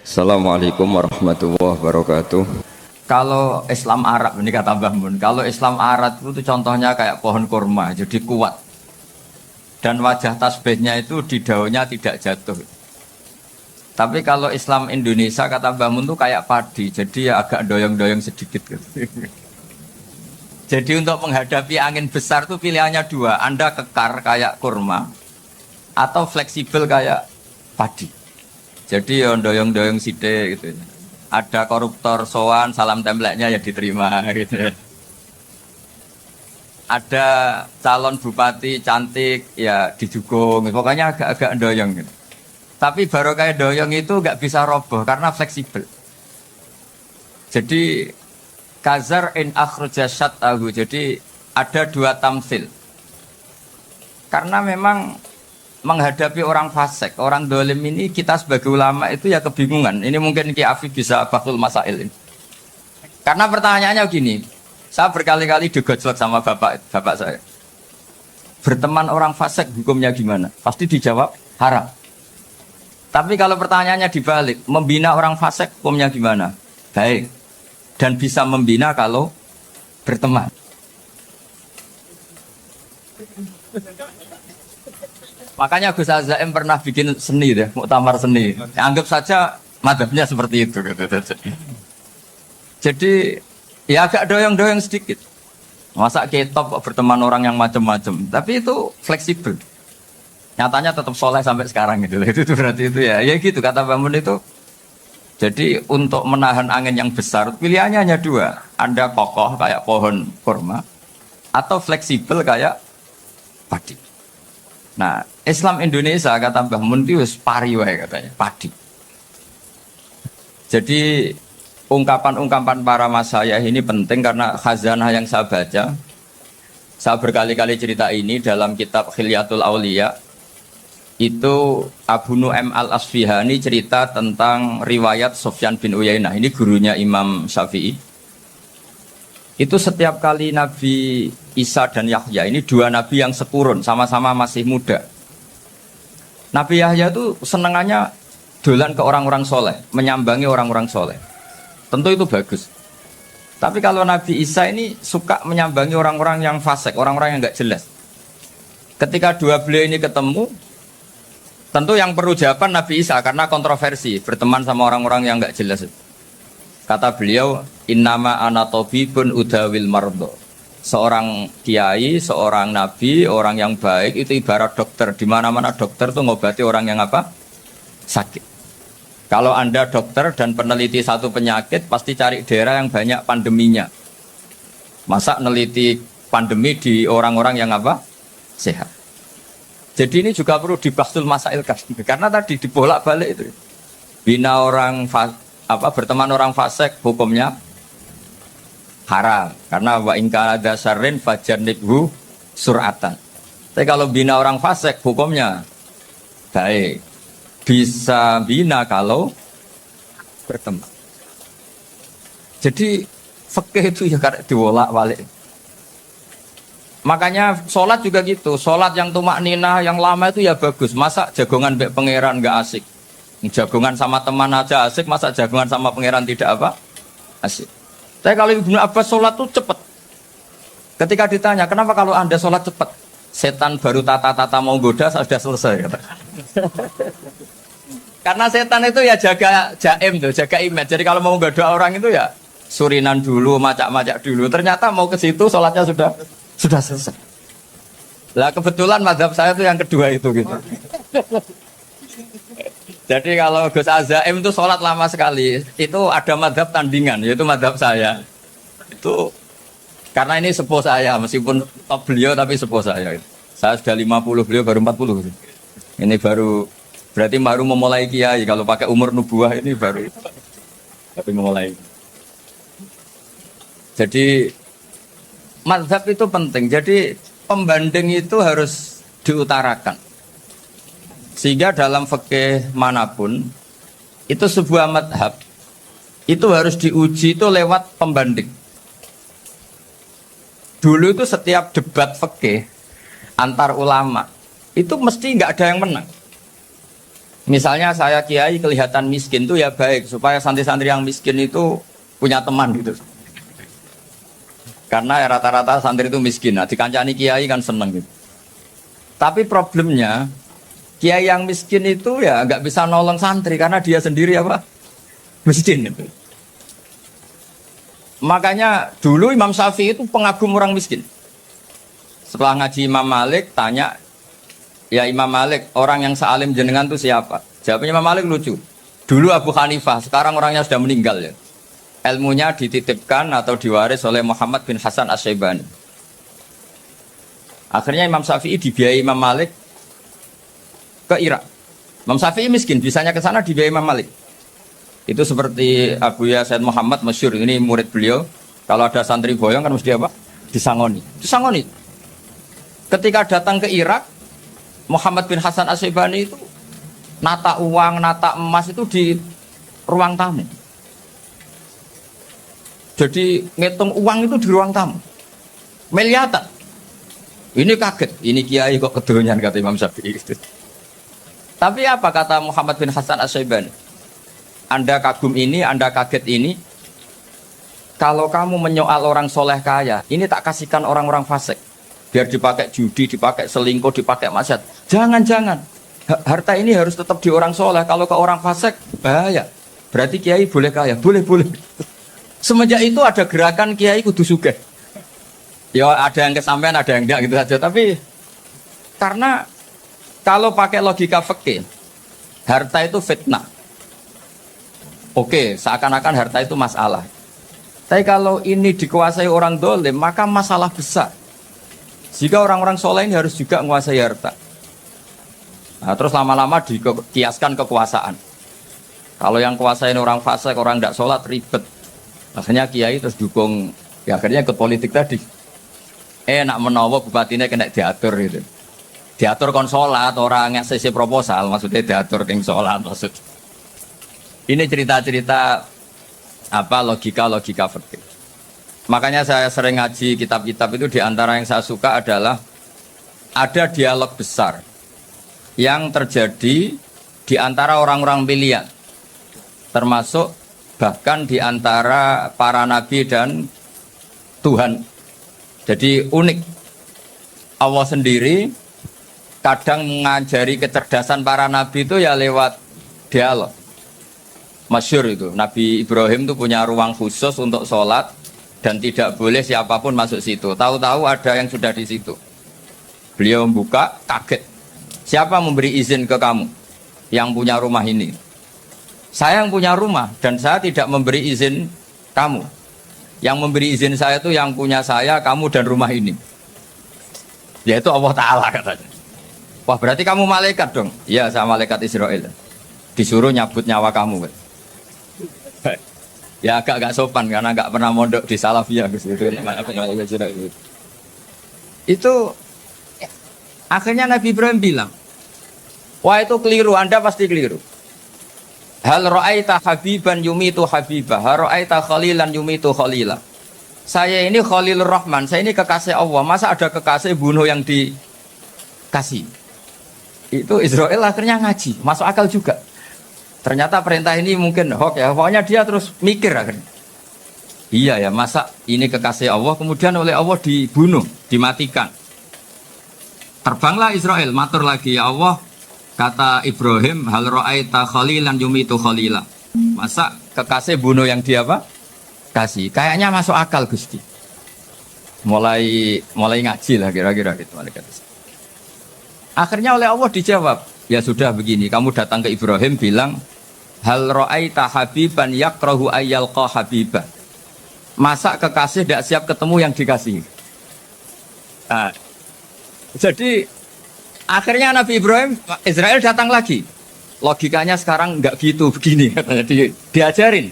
Assalamualaikum warahmatullahi wabarakatuh. Kalau Islam Arab ini kata Mbah Mun, kalau Islam Arab itu contohnya kayak pohon kurma, jadi kuat. Dan wajah tasbihnya itu di daunnya tidak jatuh. Tapi kalau Islam Indonesia kata Mbah Mun itu kayak padi, jadi ya agak doyong-doyong sedikit gitu. Jadi untuk menghadapi angin besar itu pilihannya dua, Anda kekar kayak kurma atau fleksibel kayak padi. Jadi ya doyong-doyong sithik gitu. Ada koruptor sowan salam templeknya ya diterima gitu. Ada calon bupati cantik ya didukung. Pokoknya agak-agak doyong gitu. Tapi baru kayak doyong itu nggak bisa roboh karena fleksibel. Jadi kazar in akhraja syat'ahu. Jadi ada dua tamsil. Karena memang menghadapi orang fasik, orang dolim ini kita sebagai ulama itu ya kebingungan. Ini mungkin Ki Afif bisa bahtul masail ini. Karena pertanyaannya gini, saya berkali-kali digojlok sama bapak saya. Berteman orang fasik hukumnya gimana? Pasti dijawab haram. Tapi kalau pertanyaannya dibalik, membina orang fasik hukumnya gimana? Baik. Dan bisa membina kalau berteman. Makanya Gus Azaim pernah bikin seni deh, muktamar seni. Anggap saja madhabnya seperti itu. Jadi ya agak doyong-doyong sedikit. Masa ketop berteman orang yang macam-macam. Tapi itu fleksibel. Nyatanya tetap soleh sampai sekarang gitu. Itu berarti itu ya. Ya gitu kata Bangun itu. Jadi untuk menahan angin yang besar pilihannya hanya dua. Anda kokoh kayak pohon kurma atau fleksibel kayak padi. Nah, Islam Indonesia kata Mbah Mun itu pari wae katanya, padi. Jadi ungkapan-ungkapan para masyayikh ini penting karena khazanah yang saya baca. Saya berkali-kali cerita ini dalam kitab Khilyatul Auliya. Itu Abu Nu'aim Al-Asfihani cerita tentang riwayat Sufyan bin Uyainah. Ini gurunya Imam Syafi'i. Itu setiap kali Nabi Isa dan Yahya, ini dua nabi yang sekurun, sama-sama masih muda. Nabi Yahya itu senengannya dolan ke orang-orang soleh, menyambangi orang-orang soleh. Tentu itu bagus. Tapi kalau Nabi Isa ini suka menyambangi orang-orang yang fasik, orang-orang yang nggak jelas. Ketika dua beliau ini ketemu, tentu yang perlu jawaban Nabi Isa karena kontroversi, berteman sama orang-orang yang nggak jelas. Kata beliau, innama ana tabibun udawil mardo. Seorang kiai, seorang nabi, orang yang baik itu ibarat dokter. Di mana-mana dokter tuh ngobati orang yang apa? Sakit. Kalau Anda dokter dan peneliti satu penyakit, pasti cari daerah yang banyak pandeminya. Masa neliti pandemi di orang-orang yang apa? Sehat. Jadi ini juga perlu dibahsul masail karena tadi dibolak-balik itu. Bina orang berteman orang fasik hukumnya haram karena wa ingka ada syarrin fajanibhu suratan. Tapi kalau bina orang fasik hukumnya baik. Bisa bina kalau berteman. Jadi fikih itu ya karena dibolak-balik. Makanya sholat juga gitu. Sholat yang tumak ninah yang lama itu ya bagus. Masa jagongan mbek pangeran nggak asik. Jagongan sama teman aja asik, masa jagongan sama pangeran tidak apa? Asik. Tapi kalau Ibnu Abbas sholat tuh cepat. Ketika ditanya, kenapa kalau Anda sholat cepat? Setan baru tata-tata mau goda, sudah selesai. Kata. Karena setan itu ya jaga jaim tuh, jaga image. Jadi kalau mau goda orang itu ya surinan dulu, macak-macak dulu. Ternyata mau ke situ sholatnya sudah selesai. Lah kebetulan mazhab saya itu yang kedua itu gitu. Jadi kalau Gus Azaim itu sholat lama sekali, itu ada madhab tandingan, yaitu madhab saya. Itu karena ini sepuh saya, meskipun top beliau tapi sepuh saya. Saya sudah 50, beliau baru 40. Ini berarti baru memulai kiai. Kalau pakai umur nubuah ini baru memulai. Jadi madhab itu penting. Jadi pembanding itu harus diutarakan. Sehingga dalam fikih manapun itu sebuah madhab itu harus diuji itu lewat pembanding. Dulu itu setiap debat fikih antar ulama itu mesti nggak ada yang menang. Misalnya saya kiai kelihatan miskin tuh ya baik supaya santri-santri yang miskin itu punya teman gitu. Karena rata-rata santri itu miskin. Nah, dikancani kiai kan seneng gitu. Tapi problemnya kiai yang miskin itu ya nggak bisa nolong santri karena dia sendiri apa? Miskin gitu. Makanya dulu Imam Syafi'i itu pengagum orang miskin. Setelah ngaji Imam Malik tanya, ya Imam Malik, orang yang sealim jenengan itu siapa? Jawabnya Imam Malik lucu. Dulu Abu Hanifah, sekarang orangnya sudah meninggal ya. Ilmunya dititipkan atau diwaris oleh Muhammad bin Hasan Asy-Syaibani. Akhirnya Imam Syafi'i dibiayai Imam Malik ke Irak. Imam Syafi'i miskin, bisanya ke sana dibiayai Imam Malik. Itu seperti Abu Yasin Muhammad masyhur, ini murid beliau. Kalau ada santri boyong kan mesti apa? Disangoni. Disangoni. Ketika datang ke Irak, Muhammad bin Hasan Asy-Syaibani itu nata uang, nata emas itu di ruang tamu. Jadi ngitung uang itu di ruang tamu. Miliatan. Ini kaget, ini kiai kok kedonyan kata Imam Syafi'i. Tapi apa kata Muhammad bin Hasan Asy-Syaibani? Anda kagum ini, Anda kaget ini. Kalau kamu menyoal orang soleh kaya, ini tak kasihkan orang-orang fasik. Biar dipakai judi, dipakai selingkuh, dipakai maksiat. Jangan-jangan. Harta ini harus tetap di orang soleh. Kalau ke orang fasik, bahaya. Berarti kiai boleh kaya? Boleh. Semenjak itu ada gerakan kiai kudu sugih. Ya ada yang kesampaian, ada yang enggak gitu saja. Tapi karena kalau pakai logika fikih, harta itu fitnah. Oke, seakan-akan harta itu masalah. Tapi kalau ini dikuasai orang dolim, maka masalah besar. Jika orang-orang soleh ini harus juga menguasai harta. Nah, terus lama-lama dikiaskan kekuasaan. Kalau yang kuasain orang fasik, orang tidak sholat, ribet. Akhirnya kiai terus dukung, ya akhirnya ikut politik tadi. Nak menawa bupatinya kena diatur gitu. Diatur kon sholat, orang yang sesi proposal, maksudnya diatur yang sholat maksud. Ini cerita-cerita apa logika fikih. Makanya saya sering ngaji kitab-kitab itu, diantara yang saya suka adalah ada dialog besar yang terjadi di antara orang-orang pilihan, termasuk bahkan di antara para nabi dan Tuhan. Jadi unik. Allah sendiri kadang mengajari kecerdasan para nabi itu ya lewat dialog. Masyhur itu, Nabi Ibrahim itu punya ruang khusus untuk sholat dan tidak boleh siapapun masuk situ. Tahu-tahu ada yang sudah di situ. Beliau membuka, kaget. Siapa memberi izin ke kamu yang punya rumah ini? Saya yang punya rumah dan saya tidak memberi izin kamu. Yang memberi izin saya itu yang punya saya, kamu dan rumah ini. Yaitu Allah Ta'ala katanya. Wah berarti kamu malaikat dong? Iya, saya malaikat Israel. Disuruh nyabut nyawa kamu. Ya agak sopan karena agak pernah mondok di Salafiyah itu akhirnya Nabi Ibrahim bilang, wah itu keliru, Anda pasti keliru. Hal ra'aita habiban yumitu habibah, hal ra'aita khalilan yumitu khalila. Saya ini Khalilur Rahman, saya ini kekasih Allah, masa ada kekasih bunuh yang dikasih? Itu Israel akhirnya ngaji, masuk akal juga. Ternyata perintah ini mungkin hoax ya, pokoknya dia terus mikir akhirnya. Iya ya, masa ini kekasih Allah kemudian oleh Allah dibunuh, dimatikan. Terbanglah Israel, matur lagi, ya Allah, kata Ibrahim, hal ra'aita khalilan yumitu khalila. Masa kekasih bunuh yang dia apa? Kasih. Kayaknya masuk akal Gusti. Mulai ngaji lah kira-kira gitu. Akhirnya oleh Allah dijawab, ya sudah begini, kamu datang ke Ibrahim bilang, hal ra'aita habiban yakrahu ayyalqa habibah. Masa kekasih tidak siap ketemu yang dikasih. Nah, jadi akhirnya Nabi Ibrahim, Israel datang lagi. Logikanya sekarang enggak gitu, begini katanya, diajarin.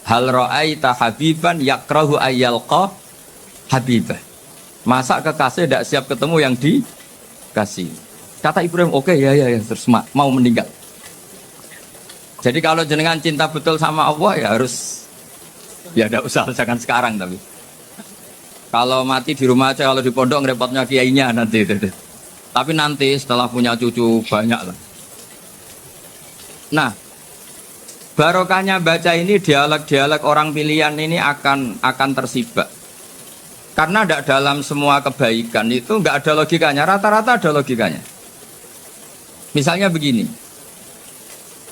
Hal ra'aita habiban yakrahu ayyalqa habibah. Masa kekasih tidak siap ketemu yang dikasih. Kata Ibrahim, oke, ya, terus mau meninggal. Jadi kalau jenengan cinta betul sama Allah ya harus, ya tidak usah, jangan sekarang tapi. Kalau mati di rumah aja, kalau di pondok ngerepotnya kiainya nanti. Tapi nanti setelah punya cucu banyak lah. Nah, barokahnya baca ini dialog-dialog orang pilihan ini akan tersibak. Karena tidak dalam semua kebaikan itu nggak ada logikanya, rata-rata ada logikanya. Misalnya begini,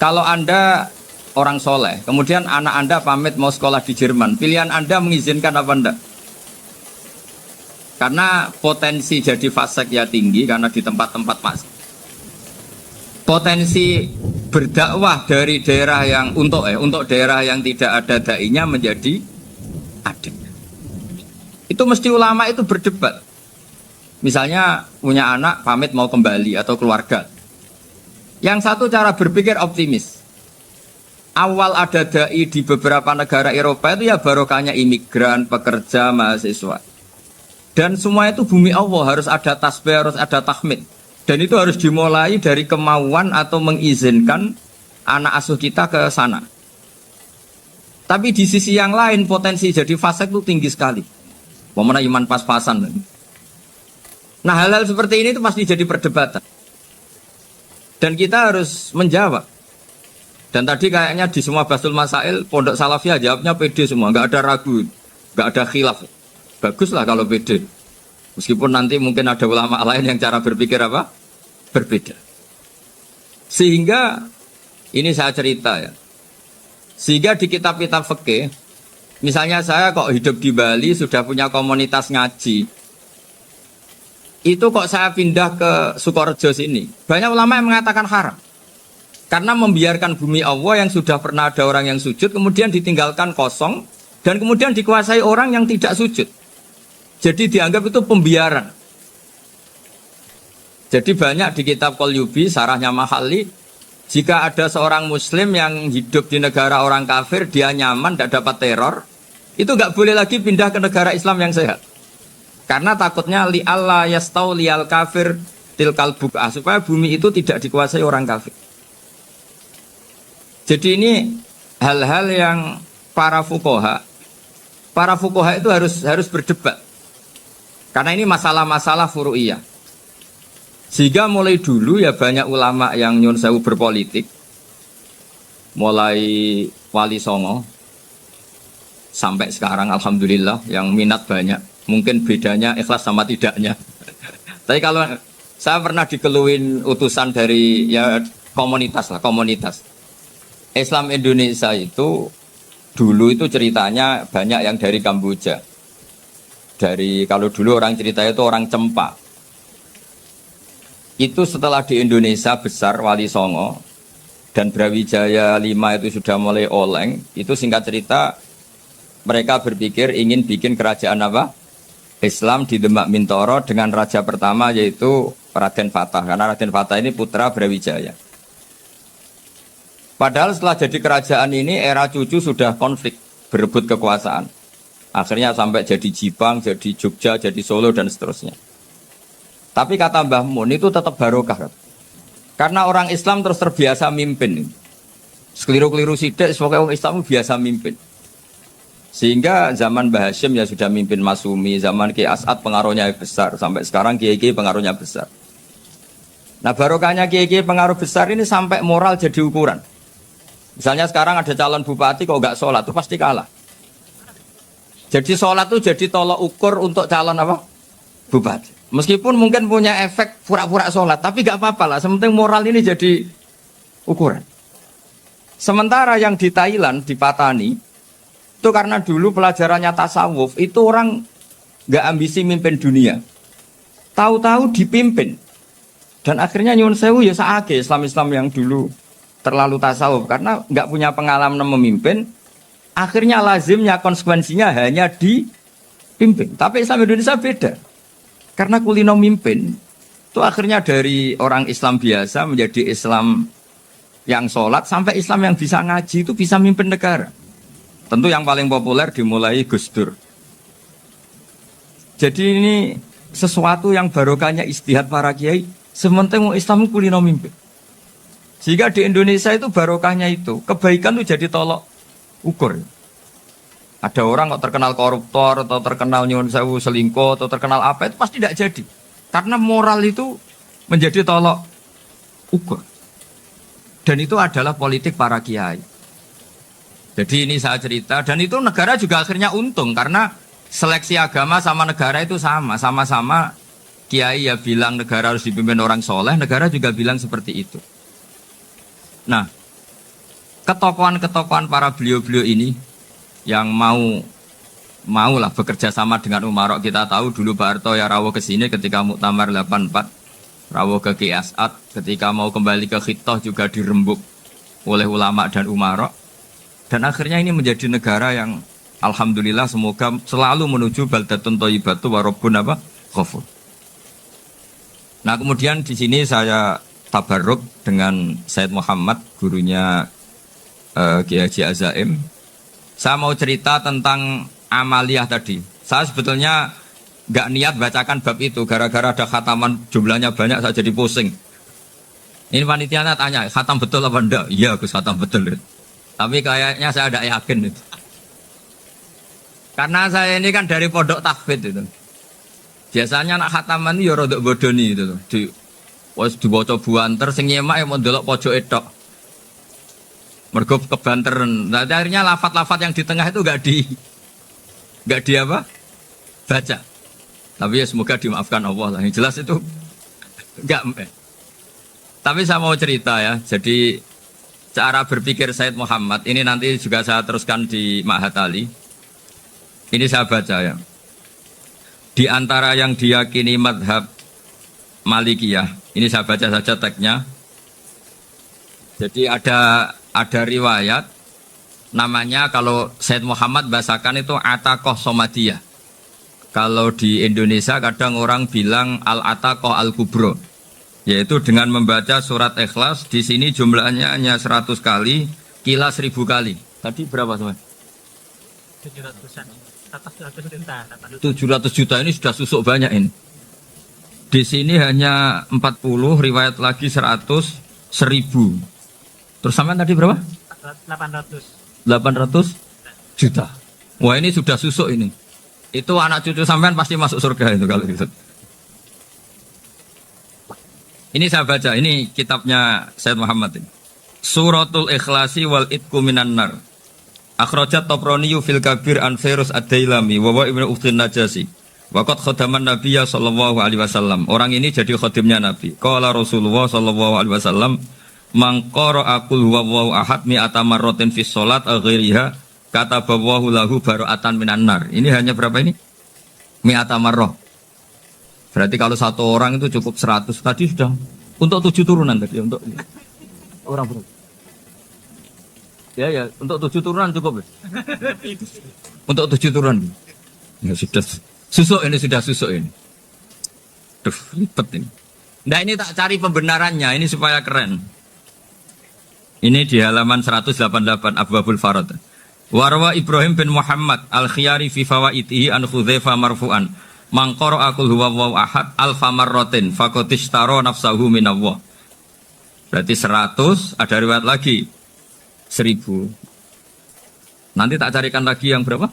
kalau Anda orang soleh, kemudian anak Anda pamit mau sekolah di Jerman, pilihan Anda mengizinkan apa enggak? Karena potensi jadi fasik ya tinggi karena di tempat-tempat mas. Potensi berdakwah dari daerah yang untuk daerah yang tidak ada dai-nya menjadi ada. Itu mesti ulama itu berdebat. Misalnya punya anak pamit mau kembali atau keluarga. Yang satu cara berpikir optimis. Awal ada dai di beberapa negara Eropa itu ya barokahnya imigran, pekerja, mahasiswa. Dan semua itu bumi Allah, harus ada tasbih, harus ada tahmid. Dan itu harus dimulai dari kemauan atau mengizinkan anak asuh kita ke sana. Tapi di sisi yang lain potensi jadi fasik itu tinggi sekali. Pemana iman pas-pasan. Nah hal-hal seperti ini itu pasti jadi perdebatan. Dan kita harus menjawab. Dan tadi kayaknya di semua Basul Masail, Pondok Salafiyah jawabnya pede semua, nggak ada ragu, nggak ada khilaf. Baguslah kalau pede. Meskipun nanti mungkin ada ulama lain yang cara berpikir apa? Berbeda. Sehingga, ini saya cerita ya. Sehingga di kitab-kitab fikih, misalnya saya kok hidup di Bali sudah punya komunitas ngaji. Itu kok saya pindah ke Sukorejo sini. Banyak ulama yang mengatakan haram. Karena membiarkan bumi Allah yang sudah pernah ada orang yang sujud, kemudian ditinggalkan kosong, dan kemudian dikuasai orang yang tidak sujud. Jadi dianggap itu pembiaran. Jadi banyak di kitab Qalyubi, sarahnya Mahalli, jika ada seorang muslim yang hidup di negara orang kafir, dia nyaman, tidak dapat teror, itu nggak boleh lagi pindah ke negara Islam yang sehat. Karena takutnya li'alla yastau liyal kafir tilkal buk'ah, supaya bumi itu tidak dikuasai orang kafir. Jadi ini hal-hal yang para fuqaha itu harus berdebat. Karena ini masalah-masalah furu'iyah. Sehingga mulai dulu ya banyak ulama yang nyun sewu berpolitik. Mulai Wali Songo sampai sekarang alhamdulillah yang minat banyak. Mungkin bedanya ikhlas sama tidaknya. Tapi kalau saya pernah dikeluhin utusan dari ya komunitas. Islam Indonesia itu dulu itu ceritanya banyak yang dari Kamboja. Kalau dulu orang cerita itu orang Cempa. Itu setelah di Indonesia besar Wali Songo dan Brawijaya 5 itu sudah mulai oleng. Itu singkat cerita mereka berpikir ingin bikin kerajaan apa? Islam di Demak Mintoro dengan raja pertama yaitu Raden Fatah. Karena Raden Fatah ini putra Brawijaya. Padahal setelah jadi kerajaan ini era cucu sudah konflik, berebut kekuasaan. Akhirnya sampai jadi Jipang, jadi Jogja, jadi Solo dan seterusnya. Tapi kata Mbah Mun itu tetap barokah. Karena orang Islam terus terbiasa mimpin. Sekeliru-keliru sidik, sebagai orang Islam biasa mimpin. Sehingga zaman Mbah Hashim ya sudah mimpin Masumi, zaman Ki As'ad pengaruhnya besar, sampai sekarang Kiai pengaruhnya besar. Nah barokahnya Kiai pengaruh besar ini sampai moral jadi ukuran. Misalnya sekarang ada calon bupati kok nggak sholat, itu pasti kalah. Jadi sholat itu jadi tolok ukur untuk calon apa? Bupati. Meskipun mungkin punya efek pura-pura sholat, tapi nggak apa-apa lah. Sementing moral ini jadi ukuran. Sementara yang di Thailand, di Patani, itu karena dulu pelajarannya tasawuf, itu orang nggak ambisi mimpin dunia. Tahu-tahu dipimpin. Dan akhirnya nyuwun sewu ya saake Islam-Islam yang dulu terlalu tasawuf karena nggak punya pengalaman memimpin, akhirnya lazimnya konsekuensinya hanya dipimpin. Tapi Islam Indonesia beda, karena kulino mimpin itu akhirnya dari orang Islam biasa menjadi Islam yang sholat sampai Islam yang bisa ngaji itu bisa mimpin negara. Tentu yang paling populer dimulai Gus Dur. Jadi ini sesuatu yang barokahnya istihad para kiai. Sementing Islam kulino mimpin. Sehingga di Indonesia itu barokahnya itu, kebaikan itu jadi tolok ukur. Ada orang kok terkenal koruptor, atau terkenal nyuwun sewu selingkuh, atau terkenal apa, itu pasti tidak jadi. Karena moral itu menjadi tolok ukur. Dan itu adalah politik para kiai. Jadi ini saya cerita, dan itu negara juga akhirnya untung karena seleksi agama sama negara itu sama-sama kiai ya bilang negara harus dipimpin orang soleh, negara juga bilang seperti itu. Nah, ketokohan-ketokohan para beliau-beliau ini yang mau lah bekerja sama dengan umarok. Kita tahu dulu Pak Harto ya rawuh ke sini ketika Muktamar 84, rawuh ke Ki As'ad, ketika mau kembali ke Khitoh juga dirembuk oleh ulama dan umarok. Dan akhirnya ini menjadi negara yang alhamdulillah semoga selalu menuju baldatun thayyibatu wa rabbun ghafur. Nah, kemudian di sini saya tabarruk dengan Said Muhammad, gurunya Kiai Haji Azaim. Saya mau cerita tentang amaliyah tadi. Saya sebetulnya nggak niat bacakan bab itu, gara-gara ada khataman jumlahnya banyak saya jadi pusing. Ini panitianya tanya, khatam betul apa enggak? Iya, Gus, khatam betul. Tapi kayaknya saya tidak yakin itu. Karena saya ini kan dari pondok tahfidz itu. Biasanya anak khataman itu ya rodok bodoni itu. Dibaca buanter, sing nyemak yang mau ndelok pojok etok. Mergo kebanteren. Nah, akhirnya lafat-lafat yang di tengah itu enggak di apa? Baca. Tapi ya semoga dimaafkan Allah lah. Yang jelas itu enggak. Tapi saya mau cerita ya. Jadi cara berpikir Said Muhammad ini nanti juga saya teruskan di Ma'had Ali. Ini saya baca ya. Di antara yang diyakini madhab Malikiyah, ini saya baca saja teksnya. Jadi ada riwayat namanya, kalau Said Muhammad bahasakan itu Ataqoh Somadiyah. Kalau di Indonesia kadang orang bilang Al-Ataqoh Al-Kubro, yaitu dengan membaca surat Ikhlas. Di sini jumlahnya hanya 100 kali, Kila 1000 kali. Tadi berapa teman? 700 juta ini sudah susuk banyak ini. Di sini hanya 40, riwayat lagi 100, 1000. Terus sampai tadi berapa? 800 juta. Wah, ini sudah susuk ini. Itu anak cucu sampean pasti masuk surga itu kalau gitu. Ini saya baca, ini kitabnya Said Muhammad ini. Suratul Ikhlasi wal Itqu minan nar. Akhrajat Tabrani fil Kabir an Fairuz Ad-Dailami wa Ibnu Ukhtin Najasi. Waqad khadaman Nabiyya sallallahu alaihi wasallam. Orang ini jadi khadimnya Nabi. Qala Rasulullah sallallahu alaihi wasallam, "Man qara'a qul huwallahu ahad mi'ata marratin fi shalat ghairiha kataballahu lahu bara'atan minan nar." Ini hanya berapa ini? Mi'ata marrah. Berarti kalau satu orang itu cukup 100. Tadi sudah untuk 7 turunan tadi untuk orang berapa? Ya, untuk 7 turunan cukup. Untuk 7 turunan. Ya sudah susuk ini. Duh, ribet ini. Nah, ini tak cari pembenarannya, ini supaya keren. Ini di halaman 188 Abwabul Farad. Warwa Ibrahim bin Muhammad Al-Khiyari fi fawaitihi an Hudzaifah marfu'an. Man qara'a qul huwallahu ahad alfa marratin faqad ishtara nafsahu minallah. Berarti 100, ada riwayat lagi 1000. Nanti tak carikan lagi yang berapa?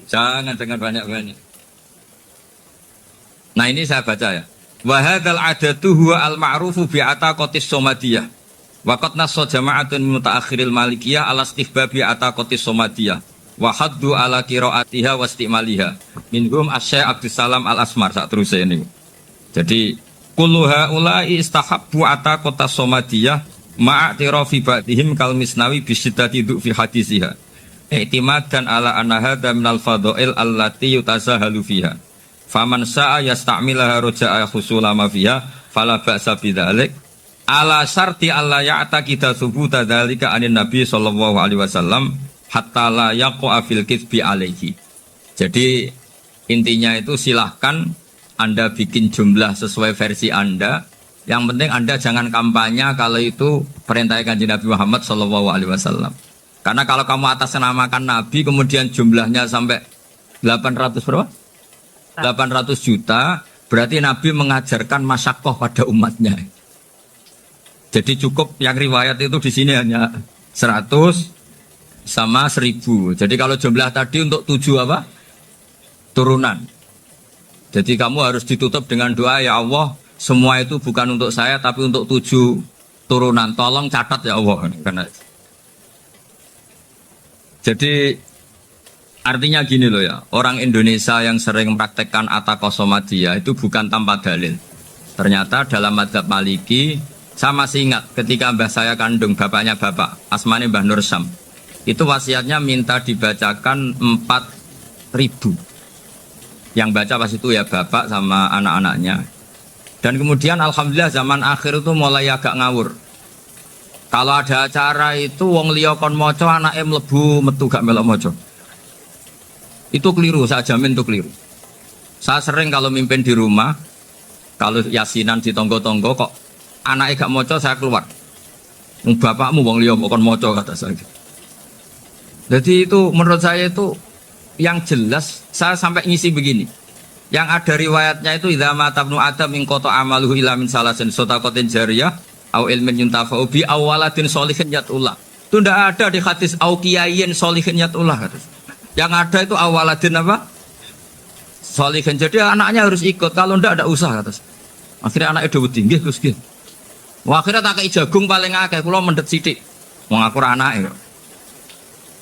Jangan banyak-banyak. Nah, ini saya baca ya. Wa hadzal adatu huwa al-ma'rufu bi ataqatis somadiyah. Wa qad nassa jama'atun min mutaakhiril malikiyah ala istihbabi ataqatis somadiyah. Wa haddu ala qiraatiha wa istimaliha. Minhum Asy-Syaikh Abdus Salam Al-Asmar sak teruse ini. Jadi kullu haula'i istahabbu ataqatas somadiyah ma'atirafi ba'dihim kal misnawi bisyidati fi hadisiha. I'timadan ala anna hadza minal fadha'il allati yutasahalu fiha. Faman sa'a yasta'milaha raja'a husula ma fiha fala ba'sa bidzalik. Ala syarti alla ya'taqida thubuta dzalika anin nabi sallallahu alaihi wasallam hatta la yaqa fil kitsbi alaihi. Jadi intinya itu silahkan Anda bikin jumlah sesuai versi Anda. Yang penting Anda jangan kampanye kalau itu perintah Kanjeng Nabi Muhammad sallallahu alaihi wasallam. Karena kalau kamu atasnamakan Nabi kemudian jumlahnya sampai 800 berapa? 800 juta, berarti Nabi mengajarkan masyaqqah pada umatnya. Jadi cukup yang riwayat itu di sini hanya 100 sama 1000. Jadi kalau jumlah tadi untuk 7 apa? Turunan. Jadi kamu harus ditutup dengan doa, ya Allah, semua itu bukan untuk saya tapi untuk 7 turunan. Tolong catat ya Allah. Karena jadi artinya gini loh ya, orang Indonesia yang sering mempraktekkan Atakosomadiyah itu bukan tanpa dalil. Ternyata dalam madzhab Maliki, saya masih ingat ketika mbah saya kandung, bapaknya bapak, asmane Mbah Nur Syam, itu wasiatnya minta dibacakan 4.000. Yang baca pas itu ya bapak sama anak-anaknya. Dan kemudian alhamdulillah zaman akhir itu mulai agak ngawur. Kalau ada acara itu wong liya kon maca anake mlebu metu gak melok maca. Itu keliru, saya jamin itu keliru. Saya sering kalau mimpin di rumah, kalau yasinan di tonggo-tonggo kok anaknya gak maca saya keluar. Bapakmu wong liya kon maca kata saya. Jadi itu menurut saya itu yang jelas saya sampai ngisi begini. Yang ada riwayatnya itu idza mata ibnu adam min qata amaluhu illa min salasin shadaqatin jariyah au ilmin yuntafa'u bi awaladin sholihin yatullah. Itu tidak ada di hadis au kiyayin sholihin yatullah. Yang ada itu awaladin apa? Sholihin. Jadi anaknya harus ikut, kalau tidak ada usah kata. Akhirnya anaknya udah tinggi terus gitu. Wah, akhirnya tak kei jagung paling akeh, kula mendet sithik. Wong aku ora anake.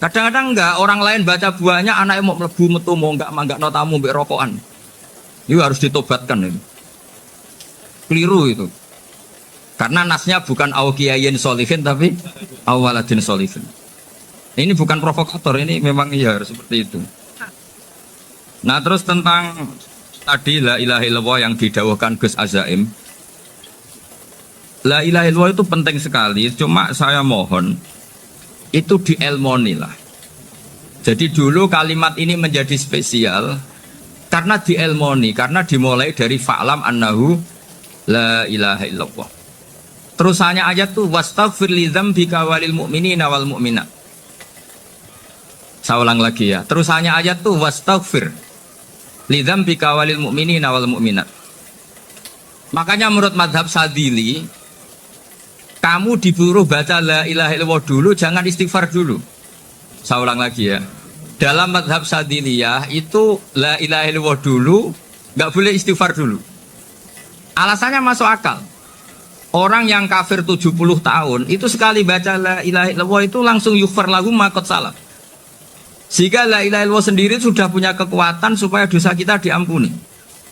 Kadang-kadang enggak, orang lain baca buahnya anaknya mau mlebu metu mau enggak manggakno tamu mbek rokokan. Itu harus ditobatkan itu. Keliru itu. Karena nasnya bukan awkiyayin solihin tapi awaladin solihin. Ini bukan provokator, ini memang iya harus seperti itu. Nah terus tentang tadi la ilaha illallah yang didawahkan Gus Azaim. La ilaha illallah itu penting sekali, cuma saya mohon itu dielmoni lah. Jadi dulu kalimat ini menjadi spesial karena dielmoni, karena dimulai dari fa'lam annahu la ilaha illallah. Terusannya ayat tuh wastaghfir li dzambika walil mu'minina wal mu'minat. Saya ulang lagi ya. Terusannya ayat tuh wastaghfir li dzambika walil mu'minina wal mu'minat. Makanya menurut madhab Sadili, kamu disuruh baca la ilaha illallah dulu, jangan istighfar dulu. Saya ulang lagi ya. Dalam madhab Sadiliyah itu la ilaha illallah dulu, nggak boleh istighfar dulu. Alasannya masuk akal. Orang yang kafir 70 tahun itu sekali baca la ilaha illallah itu langsung yughfar lahu ma qad salah. Sehingga la ilaha illallah sendiri sudah punya kekuatan supaya dosa kita diampuni.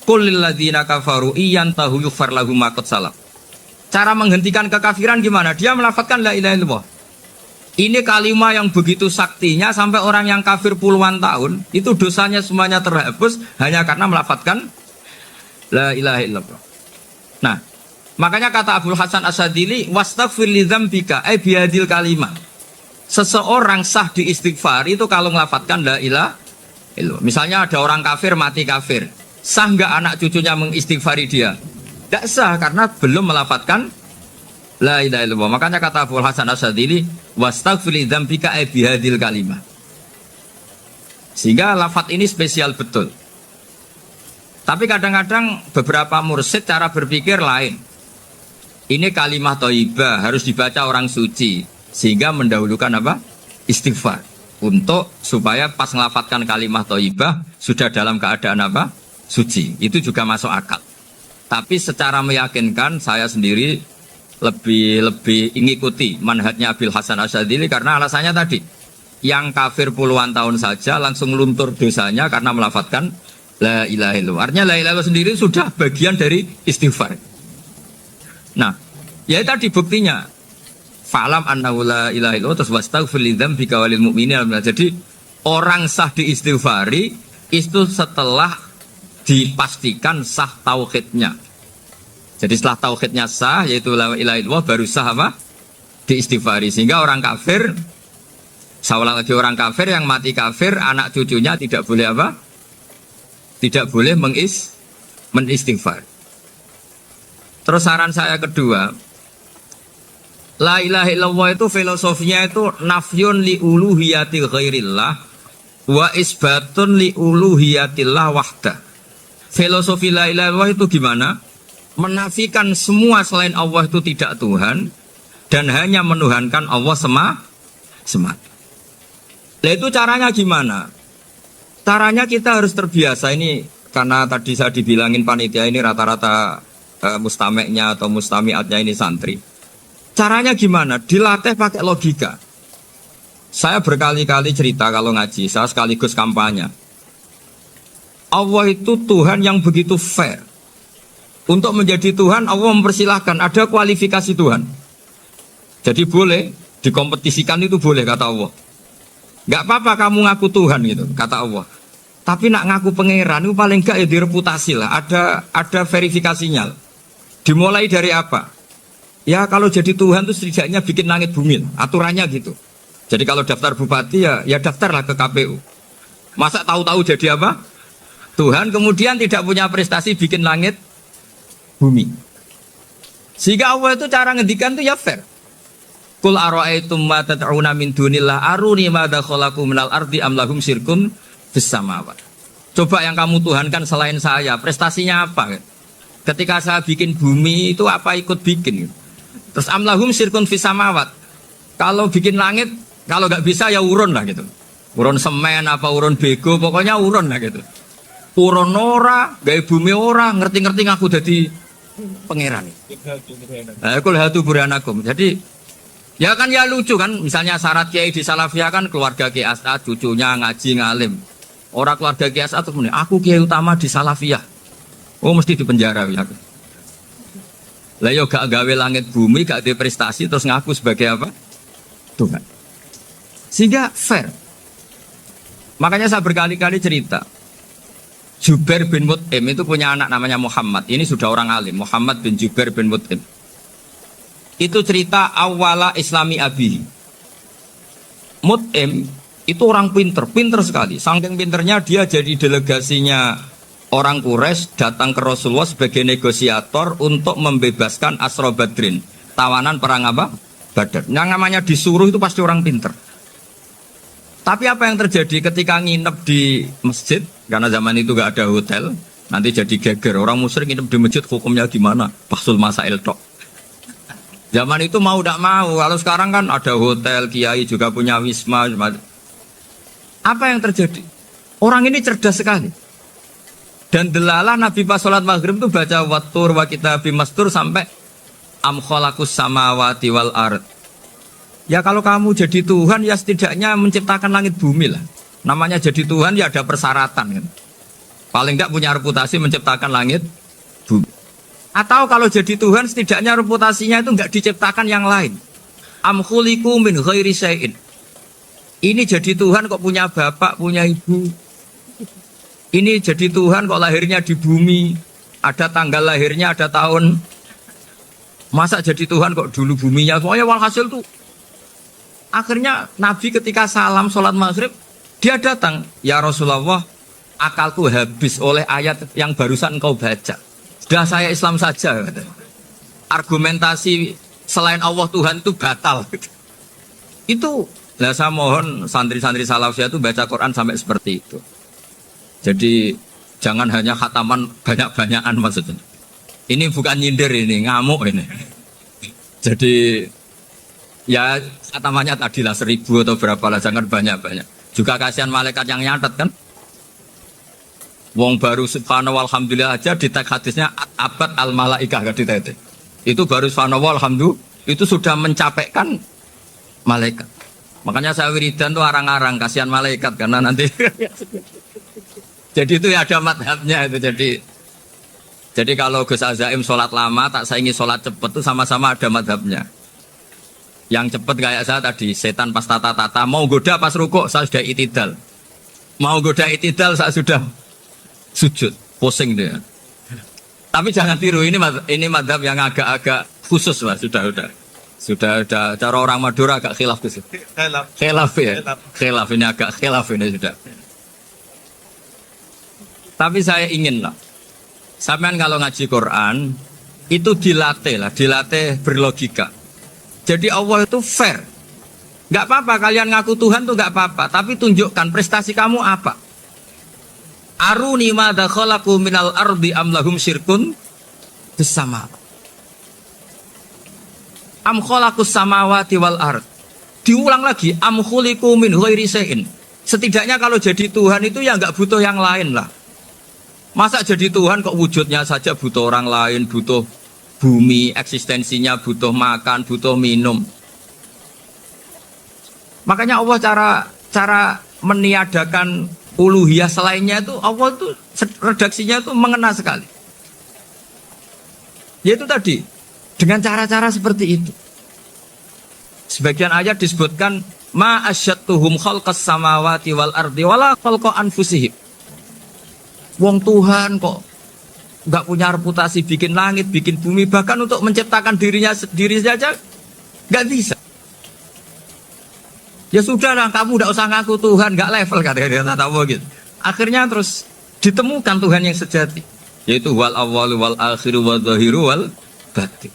Qul lil ladzina kafaru iyantahu yughfar lahu ma qad salah. Cara menghentikan kekafiran gimana? Dia melafadzkan la ilaha illallah. Ini kalimat yang begitu saktinya sampai orang yang kafir puluhan tahun itu dosanya semuanya terhapus hanya karena melafadzkan la ilaha illallah. Nah, makanya kata Abdul Hasan As-Sadili wastaghfir li dzambika ay bihadil kalimah. Seseorang sah di istighfar itu kalau melafadzkan la ilaha illallah. Misalnya ada orang kafir mati kafir, sah enggak anak cucunya mengistighfari dia? Tidak sah karena belum melafadzkan la ilaha illallah. Makanya kata Abdul Hasan As-Sadili wastaghfir li dzambika ay bihadil kalimah. Sehingga lafadz ini spesial betul. Tapi kadang-kadang beberapa mursyid cara berpikir lain. Ini kalimat thayyibah harus dibaca orang suci sehingga mendahulukan apa? Istighfar. Untuk supaya pas ngelafatkan kalimat thayyibah sudah dalam keadaan apa? Suci. Itu juga masuk akal. Tapi secara meyakinkan saya sendiri lebih mengikuti manhajnya Abil Hasan Asyadzili karena alasannya tadi yang kafir puluhan tahun saja langsung luntur dosanya karena melafadzkan la ilaha illallah. Artinya la ilaha illallah sendiri sudah bagian dari istighfar. Nah, ya tadi buktinya fa'lam annahu la ilaha illallah terus wastaghfir li dzambika walil mu'minina. Jadi orang sah diistighfari itu setelah dipastikan sah tauhidnya. Jadi setelah tauhidnya sah yaitu la ilaha illallah baru sah apa? Diistighfari. Sehingga orang kafir, saya ulang lagi, orang kafir yang mati kafir anak cucunya tidak boleh apa? Tidak boleh menistighfar. Terus saran saya kedua, la ilaha illallah itu filosofinya itu nafyun li uluhiyati ghairillah wa isbatun li uluhiyatillah wahda. Filosofi la ilaha illallah itu gimana? Menafikan semua selain Allah itu tidak Tuhan dan hanya menuhankan Allah semata. Nah itu caranya gimana? Caranya kita harus terbiasa ini karena tadi saya dibilangin panitia ini rata-rata mustameknya atau mustamiatnya ini santri. Caranya gimana? Dilatih pakai logika. Saya berkali-kali cerita kalau ngaji, saya sekaligus kampanye. Allah itu Tuhan yang begitu fair. Untuk menjadi Tuhan, Allah mempersilahkan, ada kualifikasi Tuhan. Jadi boleh, dikompetisikan itu boleh, kata Allah. Gak apa-apa kamu ngaku Tuhan gitu, kata Allah. Tapi nak ngaku pangeran itu paling gak ya direputasi lah, ada verifikasinya. Dimulai dari apa? Ya kalau jadi Tuhan itu setidaknya bikin langit bumi, aturannya gitu. Jadi kalau daftar bupati ya daftarlah ke KPU. Masa tahu-tahu jadi apa? Tuhan kemudian tidak punya prestasi bikin langit bumi. Sehingga Allah itu cara ngendikan itu ya fair. Qul ara'aytum ma tad'una min dunillah aruni madza khalaqu minal ardi am lahum syirkum fis samawat. Coba yang kamu tuhankan selain saya, prestasinya apa? Ketika saya bikin bumi itu apa ikut bikin? Terus amlahum sirkun fis samawat. Kalau bikin langit, kalau nggak bisa ya urun lah gitu. Urun semen apa urun bego, pokoknya urun lah gitu. Urun ora, gaya bumi ora, ngerti-ngerti ngaku jadi pangeran. Kul hatu burhanakum. Jadi ya kan ya lucu kan, misalnya syarat kiai di Salafiyah kan keluarga Kiai As'ad, cucunya ngaji ngalim. Orang keluarga Kiai As'ad tuh aku kiai utama di Salafiyah. Oh mesti dipenjara ya. Lah yo gak gawe langit bumi, gak ada prestasi terus ngaku sebagai apa? Tuhan. Sehingga fair. Makanya saya berkali-kali cerita. Jubair bin Mut'im itu punya anak namanya Muhammad. Ini sudah orang alim, Muhammad bin Jubair bin Mut'im. Itu cerita awala Islami Abi. Mut'im itu orang pinter sekali. Saking pinternya dia jadi delegasinya orang Quraisy datang ke Rasulullah sebagai negosiator untuk membebaskan Asra Badrin, tawanan perang apa? Badar. Yang namanya disuruh itu pasti orang pinter. Tapi apa yang terjadi ketika nginep di masjid? Karena zaman itu gak ada hotel, nanti jadi geger. Orang musyrik nginep di masjid hukumnya gimana? Bahsul masail tok. Zaman itu mau tidak mau. Kalau sekarang kan ada hotel, kiai juga punya wisma. Apa yang terjadi? Orang ini cerdas sekali. Dan delalah Nabi pas sholat maghrib itu baca wattur wa kitabim mastur sampai am khalaqus samawati wal ard. Ya kalau kamu jadi Tuhan ya setidaknya menciptakan langit bumi lah. Namanya jadi Tuhan ya ada persyaratan kan. Paling enggak punya reputasi menciptakan langit bumi. Atau kalau jadi Tuhan setidaknya reputasinya itu enggak diciptakan yang lain. Am khuliqu min ghairi syai'in. Ini jadi Tuhan kok punya bapak, punya ibu. Ini jadi Tuhan kok lahirnya di bumi, ada tanggal lahirnya, ada tahun. Masa jadi Tuhan kok dulu buminya? Pokoknya walhasil tuh. Akhirnya Nabi ketika salam sholat maghrib, dia datang. Ya Rasulullah, akalku habis oleh ayat yang barusan engkau baca. Sudah saya Islam saja. Argumentasi selain Allah Tuhan itu batal. Itu, nah saya mohon santri-santri Salafiyah itu baca Quran sampai seperti itu. Jadi jangan hanya khataman banyak-banyakan maksudnya. Ini bukan nyindir ini, ngamuk ini. Jadi ya khatamannya tadilah 1000 atau berapa lah, jangan banyak-banyak. Juga kasihan malaikat yang nyatet kan. Wong baru subhanallah alhamdulillah aja di teks hadisnya abad al malaikah gak ditete. Itu baru subhanallah alhamdulillah itu sudah mencapaikan malaikat. Makanya saya wiridan tuh arang-arang kasihan malaikat karena nanti jadi itu ya ada madhabnya itu. Jadi kalau Gus Azaim sholat lama tak saingi sholat cepet itu sama-sama ada madhabnya. Yang cepet kayak saya tadi setan pas tata-tata mau goda pas rukuk saya sudah itidal. Mau goda itidal saya sudah sujud pusing dia. Tapi jangan tiru ini madhab yang agak-agak khusus lah sudah cara orang Madura agak khilaf gitu. Khilaf ya. Khilaf ini agak khilaf ini sudah. Tapi saya ingin lah, sampean kalau ngaji Quran itu dilatih berlogika. Jadi Allah itu fair. Gak apa-apa kalian ngaku Tuhan tuh gak apa-apa, tapi tunjukkan prestasi kamu apa. Aruni madza khalaqu minal ardi am lahum syirkun fis sama. Am khalaqus samawati wal ard. Diulang lagi am khuliqu min ghairi syai'in. Setidaknya kalau jadi Tuhan itu ya gak butuh yang lain lah. Masa jadi Tuhan kok wujudnya saja butuh orang lain, butuh bumi eksistensinya butuh makan, butuh minum. Makanya Allah cara meniadakan uluhiyah selainnya itu Allah itu redaksinya itu mengena sekali. Yaitu tadi dengan cara-cara seperti itu. Sebagian ayat disebutkan ma asyattuhum khalqas samawati wal ardi wala khalqa anfusihim. Wong Tuhan kok nggak punya reputasi bikin langit, bikin bumi, bahkan untuk menciptakan dirinya sendiri saja nggak bisa. Ya sudahlah, kamu nggak usah ngaku Tuhan, nggak level kata tahu gitu. Akhirnya terus ditemukan Tuhan yang sejati, yaitu wal awwalu wal akhiru wal zahiru wal batin.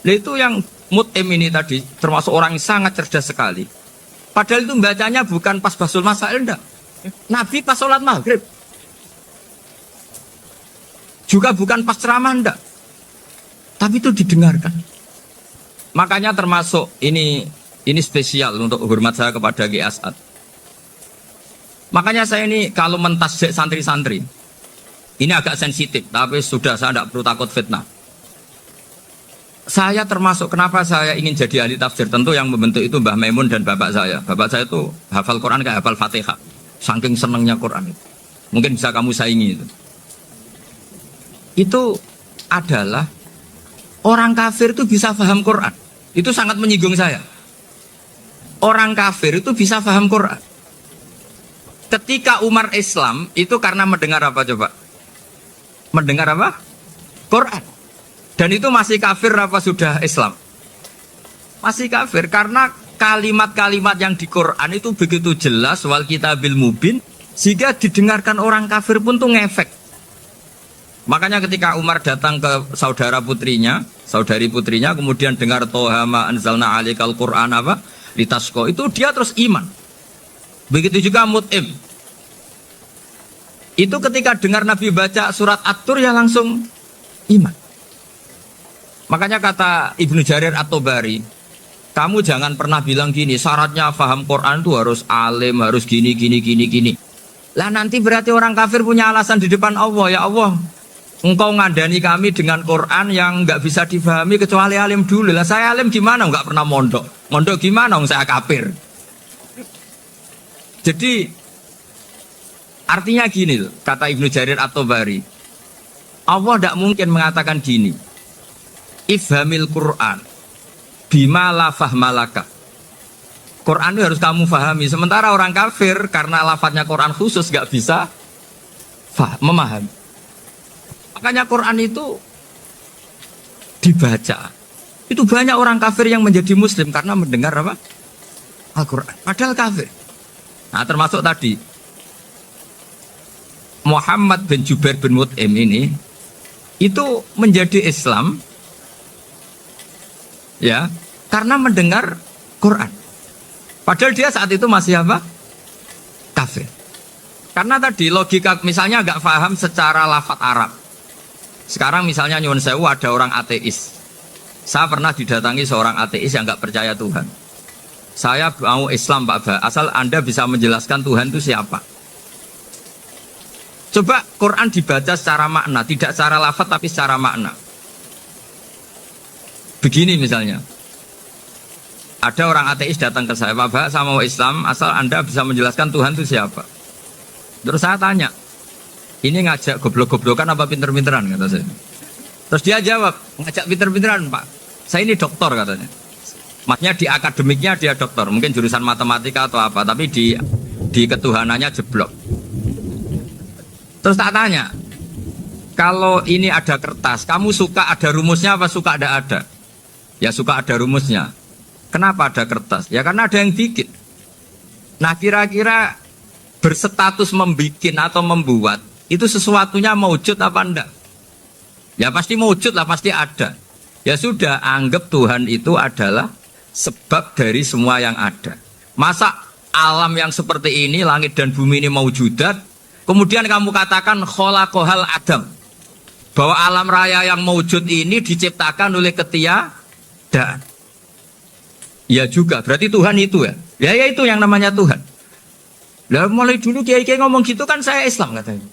Nah itu yang Mut'im ini tadi termasuk orang yang sangat cerdas sekali. Padahal itu bacanya bukan pas basul masail, enggak. Nabi pas sholat maghrib. Juga bukan pas ceramah, enggak. Tapi itu didengarkan. Makanya termasuk ini spesial untuk hormat saya kepada Ki As'ad. Makanya saya ini kalau mentasjik santri-santri, ini agak sensitif, tapi sudah saya tidak perlu takut fitnah. Saya termasuk kenapa saya ingin jadi ahli tafsir, tentu yang membentuk itu Mbah Maimun dan bapak saya. Bapak saya itu hafal Quran kayak hafal Fatihah. Saking senangnya Quran itu. Mungkin bisa kamu saingi itu. Itu adalah orang kafir itu bisa paham Quran. Itu sangat menyinggung saya. Orang kafir itu bisa paham Quran. Ketika Umar Islam itu karena mendengar apa coba? Mendengar apa? Quran. Dan itu masih kafir apa sudah Islam? Masih kafir karena kalimat-kalimat yang di Quran itu begitu jelas wal kitabil mubin sehingga didengarkan orang kafir pun tuh ngefek. Makanya ketika Umar datang ke saudari putrinya, kemudian dengar Toha ma anzalna alikal Qur'an apa? Litasqa, itu dia terus iman. Begitu juga Mut'im. Itu ketika dengar Nabi baca surat At-Tur ya langsung iman. Makanya kata Ibnu Jarir At-Tabari, kamu jangan pernah bilang gini, syaratnya paham Quran itu harus alim, harus gini. Lah nanti berarti orang kafir punya alasan di depan Allah, ya Allah, engkau ngandani kami dengan Quran yang nggak bisa difahami kecuali alim dulu. Lah saya alim gimana? Nggak pernah mondok. Mondok gimana? Saya kafir. Jadi artinya gini loh, kata Ibnu Jarir At-Tabari, Allah tidak mungkin mengatakan gini, ifhamil Quran bima la fahmalaka. Quran itu harus kamu fahami. Sementara orang kafir karena lafadznya Quran khusus nggak bisa memahami. Makanya Quran itu dibaca. Itu banyak orang kafir yang menjadi muslim karena mendengar apa? Al-Quran. Padahal kafir. Nah termasuk tadi Muhammad bin Jubair bin Mut'im ini itu menjadi Islam ya karena mendengar Quran. Padahal dia saat itu masih apa? Kafir. Karena tadi logika misalnya nggak paham secara lafadz Arab. Sekarang misalnya nyuwun sewu ada orang ateis. Saya pernah didatangi seorang ateis yang nggak percaya Tuhan. Saya mau Islam Pak Ba, asal Anda bisa menjelaskan Tuhan itu siapa. Coba Quran dibaca secara makna, tidak secara lafadz tapi secara makna. Begini misalnya, ada orang ateis datang ke saya, Pak Ba, saya mau Islam, asal Anda bisa menjelaskan Tuhan itu siapa. Terus saya tanya, ini ngajak goblok-goblokan apa pinter-pinteran, kata saya. Terus dia jawab, ngajak pinter-pinteran Pak, saya ini doktor katanya. Maksudnya di akademiknya dia doktor, mungkin jurusan matematika atau apa, tapi di ketuhanannya jeblok. Terus tak tanya, kalau ini ada kertas, kamu suka ada rumusnya apa suka ada? Ya suka ada rumusnya. Kenapa ada kertas? Ya karena ada yang bikin. Nah kira-kira berstatus membikin atau membuat, itu sesuatunya maujud apa enggak? Ya pasti maujud lah, pasti ada. Ya sudah, anggap Tuhan itu adalah sebab dari semua yang ada. Masa alam yang seperti ini, langit dan bumi ini maujudat, kemudian kamu katakan kholaqohal adam, bahwa alam raya yang maujud ini diciptakan oleh ketiadaan. Ya juga, berarti Tuhan itu ya. Ya itu yang namanya Tuhan. Lah mulai dulu kiai-kiai ngomong gitu kan saya Islam katanya.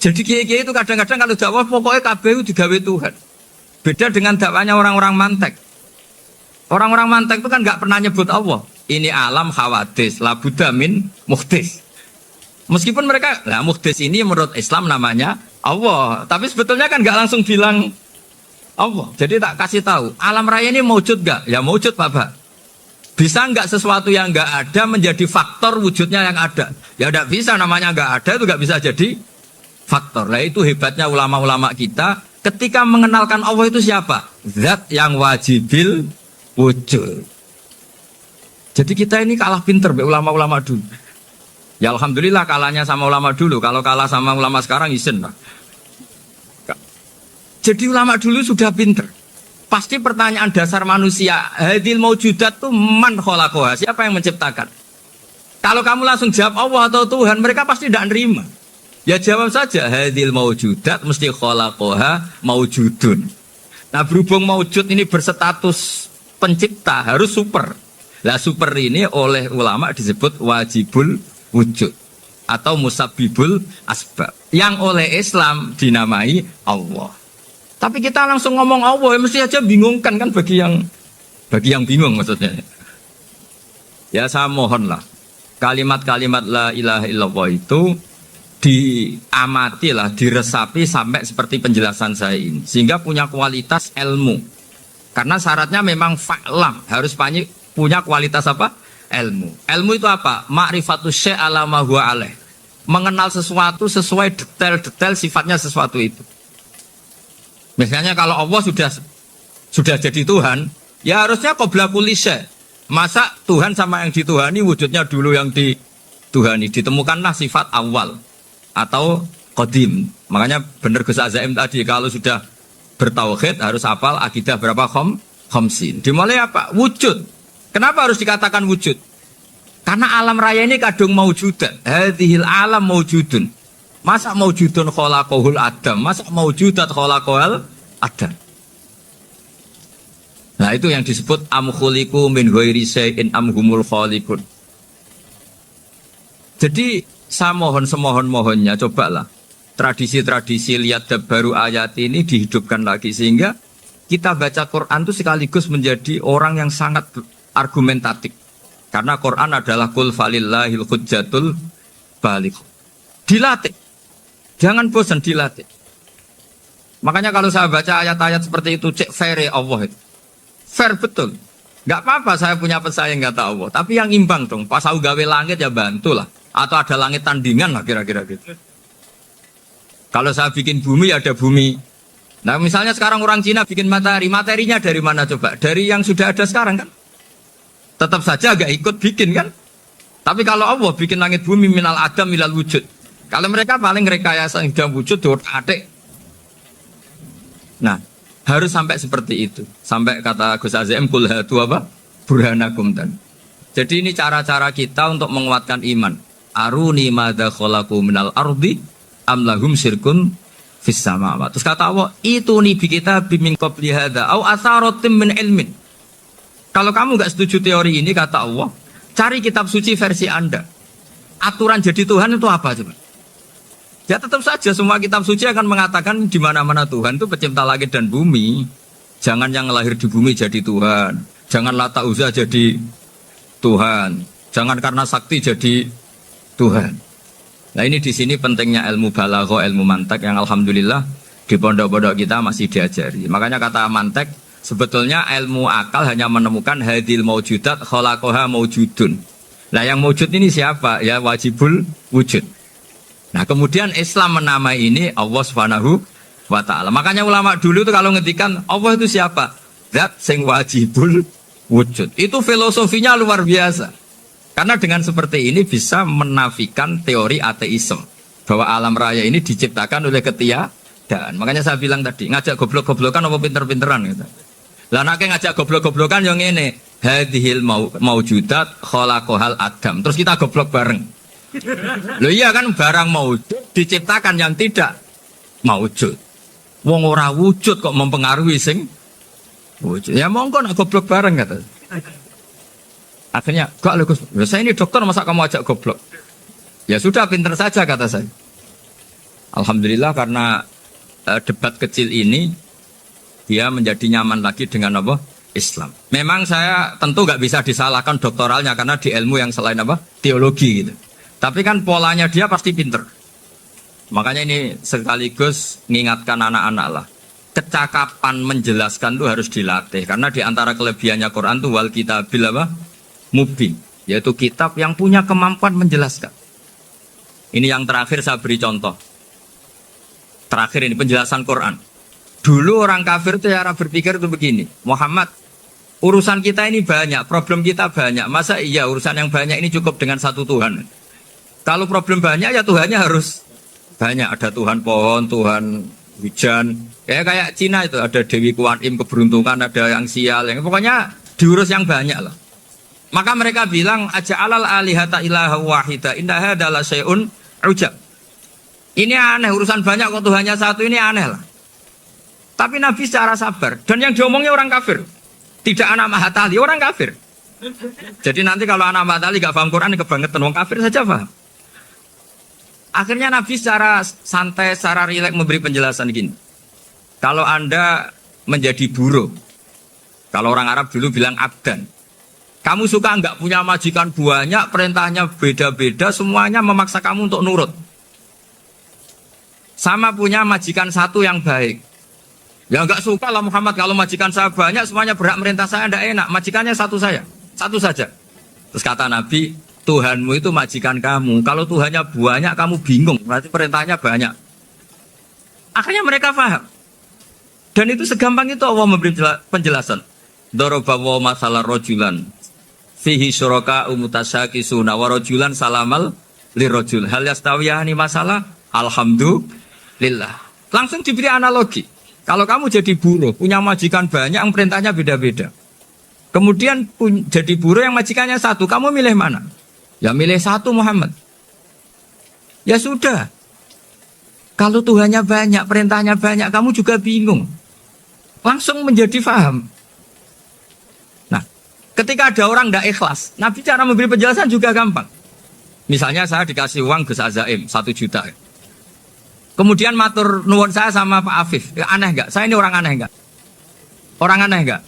Jadi kiai-kiai itu kadang-kadang kalau dakwah pokoknya kabeh digawe Tuhan. Beda dengan dakwanya orang-orang mantek. Orang-orang mantek itu kan nggak pernah nyebut Allah. Ini alam hawadis, la budda min muhdis. Meskipun mereka, nah muhdis ini menurut Islam namanya Allah. Tapi sebetulnya kan nggak langsung bilang Allah. Jadi tak kasih tahu, alam raya ini maujud nggak? Ya maujud Bapak. Bisa nggak sesuatu yang nggak ada menjadi faktor wujudnya yang ada? Ya nggak bisa, namanya nggak ada itu nggak bisa jadi faktor. Nah itu hebatnya ulama-ulama kita. Ketika mengenalkan Allah itu siapa? Zat yang wajibil wujud. Jadi kita ini kalah pinter be ulama-ulama dulu. Ya alhamdulillah kalahnya sama ulama dulu. Kalau kalah sama ulama sekarang isen lah. Jadi ulama dulu sudah pinter. Pasti pertanyaan dasar manusia, hadil maujudat itu man khalaqaha, siapa yang menciptakan? Kalau kamu langsung jawab Allah atau Tuhan, mereka pasti tidak nerima. Ya jawab saja, hadil maujudat mesti khalaqaha maujudun. Nah berhubung maujud ini berstatus pencipta, harus super. Lah super ini oleh ulama disebut wajibul wujud atau musabbibul asbab. Yang oleh Islam dinamai Allah. Tapi kita langsung ngomong Allah, ya mesti aja bingungkan kan bagi yang bingung maksudnya. Ya saya mohonlah kalimat-kalimat la ilaha illallah itu diamatilah, diresapi sampai seperti penjelasan saya ini, sehingga punya kualitas ilmu. Karena syaratnya memang fa'lam, harus punya kualitas apa? Ilmu. Ilmu itu apa? Ma'rifatus syai' ala ma huwa alaih. Mengenal sesuatu sesuai detail-detail sifatnya sesuatu itu. Misalnya kalau Allah sudah jadi Tuhan, ya harusnya qabla kulli syai'. Masa Tuhan sama yang dituhani wujudnya dulu yang dituhani, ditemukanlah sifat awal atau qadim. Makanya benar Gus Azaim tadi, kalau sudah bertauhid harus hafal akidah berapa khamsin. Dimulai apa? Wujud. Kenapa harus dikatakan wujud? Karena alam raya ini kadung maujudan. Hadhil alam maujudun. Masa maujudun khalaqahul adam? Masa maujudat khalaqahul adam? Nah itu yang disebut am khuliqu min ghairi syai'in am humul khaliqun. Jadi saya mohon semohon-mohonnya, cobalah tradisi-tradisi lihat baru ayat ini dihidupkan lagi, sehingga kita baca Quran itu sekaligus menjadi orang yang sangat argumentatif. Karena Quran adalah qul falillahil hujjatul baligh. Dilatih. Jangan bosan, dilatih. Makanya kalau saya baca ayat-ayat seperti itu, cek fair Allah itu. Fair betul. Gak apa-apa saya punya pesaing kata Allah, tapi yang imbang dong. Pas aku gawe langit ya bantulah. Atau ada langit tandingan lah kira-kira gitu. Kalau saya bikin bumi ya ada bumi. Nah misalnya sekarang orang Cina bikin matahari, materinya dari mana coba? Dari yang sudah ada sekarang kan? Tetap saja agak ikut bikin kan? Tapi kalau Allah bikin langit bumi minal adam minal wujud. Kalau mereka paling rekayasa yang sudah wujud adik. Nah harus sampai seperti itu. Sampai kata Gus Azim kul hatu apa? Burhanakum tan. Jadi ini cara-cara kita untuk menguatkan iman. Aruni madza khalaqu minal ardi am lahum syirkun fis samawati. Terus kata Allah, itu nih bi kitab min qabli hadza au atharatim min ilmin. Kalau kamu enggak setuju teori ini kata Allah, cari kitab suci versi Anda. Aturan jadi Tuhan itu apa coba? Ya tetap saja semua kitab suci akan mengatakan di mana-mana Tuhan itu pencipta langit dan bumi. Jangan yang lahir di bumi jadi Tuhan. Jangan Lata Uzza jadi Tuhan. Jangan karena sakti jadi Tuhan. Nah ini di sini pentingnya ilmu balaghah, ilmu mantek yang alhamdulillah di pondok-pondok kita masih diajari. Makanya kata mantek sebetulnya ilmu akal hanya menemukan hadil maujudat khalaqaha maujudun. Nah yang maujud ini siapa? Ya wajibul wujud. Nah kemudian Islam menamai ini Allah Subhanahu wa ta'ala. Makanya ulama dulu itu kalau ngetikan Allah itu siapa? Zat sing wajibul wujud. Itu filosofinya luar biasa. Karena dengan seperti ini bisa menafikan teori ateisme. Bahwa alam raya ini diciptakan oleh ketiadaan. Makanya saya bilang tadi, ngajak goblok-goblokan apa pinter-pinteran gitu. Lah nek ngajak goblok-goblokan yang ini hadhil maujudat khalaqahal adam. Terus kita goblok bareng. Loh iya kan barang maujud diciptakan yang tidak maujud. Wong ora wujud kok mempengaruhi sing wujud. Ya monggo nak goblok bareng kata. Akhirnya, gak Gus, saya ini dokter masa kamu ajak goblok? Ya sudah pinter saja kata saya. Alhamdulillah karena debat kecil ini dia menjadi nyaman lagi dengan apa? Islam. Memang saya tentu nggak bisa disalahkan doktoralnya karena di ilmu yang selain apa? Teologi gitu. Tapi kan polanya dia pasti pinter. Makanya ini sekaligus mengingatkan anak-anak lah. Kecakapan menjelaskan itu harus dilatih karena di antara kelebihannya Quran itu wal kitabil apa? Mubin, yaitu kitab yang punya kemampuan menjelaskan. Ini yang terakhir saya beri contoh. Terakhir ini penjelasan Quran. Dulu orang kafir itu cara berpikir itu begini, Muhammad, urusan kita ini banyak, problem kita banyak. Masa iya urusan yang banyak ini cukup dengan satu Tuhan? Kalau problem banyak ya Tuhannya harus banyak. Ada Tuhan pohon, Tuhan hujan. Kayak Cina itu ada Dewi Kuan Im keberuntungan, ada yang sial, yang pokoknya diurus yang banyak lah. Maka mereka bilang aja'alal alihata ilaha wahida inna hadza la syai'un ujab. Ini aneh, urusan banyak kok Tuhannya satu, ini aneh lah. Tapi Nabi secara sabar, dan yang diomongnya orang kafir. Tidak anak Mahatali, orang kafir. Jadi nanti kalau anak Mahatali gak paham Quran, kebangetan, orang kafir saja paham. Akhirnya Nabi secara santai, secara rileks memberi penjelasan gini. Kalau Anda menjadi buruh, kalau orang Arab dulu bilang abdan, kamu suka nggak punya majikan banyak, perintahnya beda-beda, semuanya memaksa kamu untuk nurut. Sama punya majikan satu yang baik. Ya nggak suka lah Muhammad, kalau majikan saya banyak, semuanya berhak merintah saya, tidak enak. Majikannya satu saja. Terus kata Nabi, Tuhanmu itu majikan kamu. Kalau Tuhannya banyak, kamu bingung. Berarti perintahnya banyak. Akhirnya mereka paham. Dan itu segampang itu Allah memberi penjelasan. Dorobawo masalah rojulan. Fihi syuraka umutasakisuna wa rojulan salamal lirojul. Hal yastawiyahani masalah. Alhamdulillah. Langsung diberi analogi. Kalau kamu jadi buruh, punya majikan banyak, yang perintahnya beda-beda. Kemudian jadi buruh yang majikannya satu, kamu milih mana? Ya milih satu Muhammad. Ya sudah. Kalau Tuhannya banyak, perintahnya banyak, kamu juga bingung. Langsung menjadi faham. Nah, ketika ada orang tidak ikhlas, Nabi cara memberi penjelasan juga gampang. Misalnya saya dikasih uang Gus Azaim 1 juta. Kemudian matur nuwun saya sama Pak Afif. Ya, aneh enggak? Saya ini orang aneh enggak? Orang aneh enggak?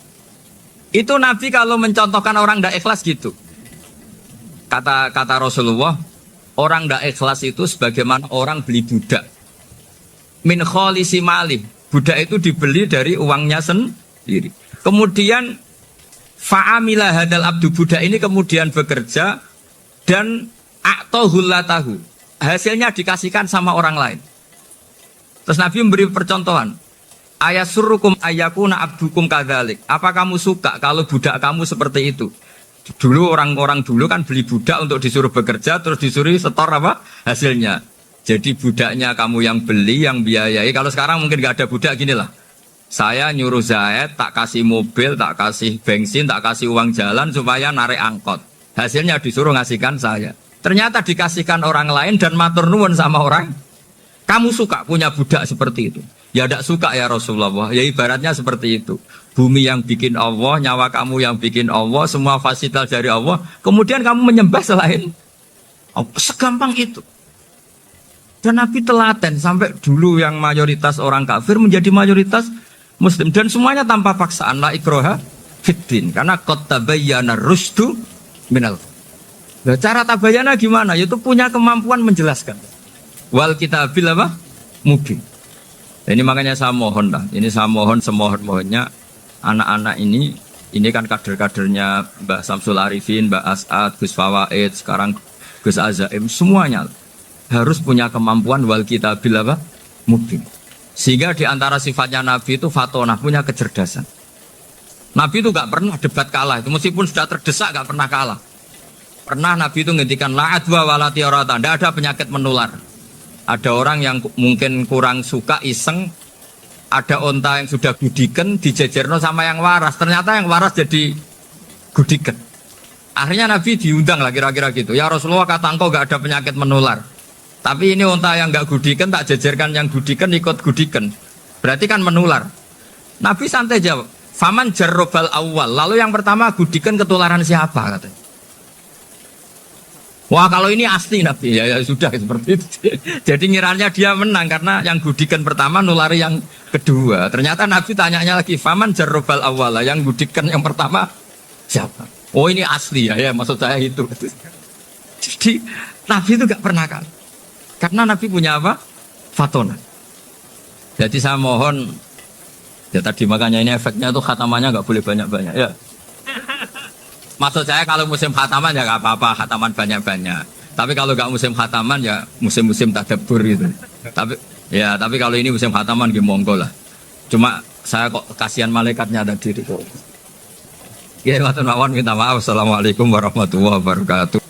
Itu Nabi kalau mencontohkan orang tidak ikhlas gitu. Kata Rasulullah, orang tidak ikhlas itu sebagaimana orang beli budak. Min kholisi malih. Budak itu dibeli dari uangnya sendiri. Kemudian fa'amila hadal abdu, budak ini kemudian bekerja dan a'tohullatahu. Hasilnya dikasihkan sama orang lain. Terus Nabi memberi percontohan. Ayasurrukum ayyakuna abdukum kadzalik. Apa kamu suka kalau budak kamu seperti itu? Dulu orang-orang dulu kan beli budak untuk disuruh bekerja, terus disuruh setor apa hasilnya. Jadi budaknya kamu yang beli, yang biayai. Kalau sekarang mungkin gak ada budak, gini lah. Saya nyuruh Zaid, tak kasih mobil, tak kasih bensin, tak kasih uang jalan supaya narik angkot. Hasilnya disuruh ngasihkan saya. Ternyata dikasihkan orang lain dan matur nuwun sama orang. Kamu suka punya budak seperti itu? Ya tidak suka ya Rasulullah. Ya ibaratnya seperti itu. Bumi yang bikin Allah, nyawa kamu yang bikin Allah, semua fasilitas dari Allah. Kemudian kamu menyembah selain Allah. Segampang itu. Dan Nabi telaten sampai dulu yang mayoritas orang kafir menjadi mayoritas Muslim. Dan semuanya tanpa paksaan. La ikroha fiddin. Karena qad tabayyana rusdu minal. Nah, cara tabayana gimana? Yaitu punya kemampuan menjelaskan. Wal kitabil apa? Mubin. Ini makanya saya mohon lah. Ini saya mohon semohon-mohonnya anak-anak ini kan kader-kadernya Mbah Samsul Arifin, Mbah As'ad, Gus Fawaid, sekarang Gus Azaim, semuanya harus punya kemampuan wal kitabil apa? Mubin. Sehingga di antara sifatnya Nabi itu fatonah, punya kecerdasan. Nabi itu gak pernah debat kalah. Itu meskipun sudah terdesak gak pernah kalah. Pernah Nabi itu ngendikan la'adwa walati orata. Tidak ada penyakit menular. Ada orang yang mungkin kurang suka iseng. Ada onta yang sudah gudiken dijejerno sama yang waras. Ternyata yang waras jadi gudiken. Akhirnya Nabi diundang lah kira-kira gitu. Ya Rasulullah, kata engkau gak ada penyakit menular. Tapi ini onta yang gak gudiken tak jejerkan yang gudiken ikut gudiken. Berarti kan menular. Nabi santai jawab. Faman jarrobal awal. Lalu yang pertama gudiken ketularan siapa katanya. Wah kalau ini asli Nabi ya sudah seperti itu. Jadi ngiranya dia menang karena yang gudikan pertama nulari yang kedua. Ternyata Nabi tanyanya lagi, faman jarrobal awala, yang gudikan yang pertama siapa? Oh ini asli ya maksud saya itu. Jadi Nabi itu gak pernah kalah. Karena Nabi punya apa? Fatona. Jadi saya mohon, ya tadi makanya ini efeknya tuh khatamannya gak boleh banyak-banyak ya. Maksud saya kalau musim khataman ya gak apa-apa, khataman banyak-banyak. Tapi kalau gak musim khataman ya musim-musim tadabbur gitu. Tapi kalau ini musim khataman ya monggo lah. Cuma saya kok kasihan malaikatnya ada diri kok. Ya, minta maaf. Assalamualaikum warahmatullahi wabarakatuh.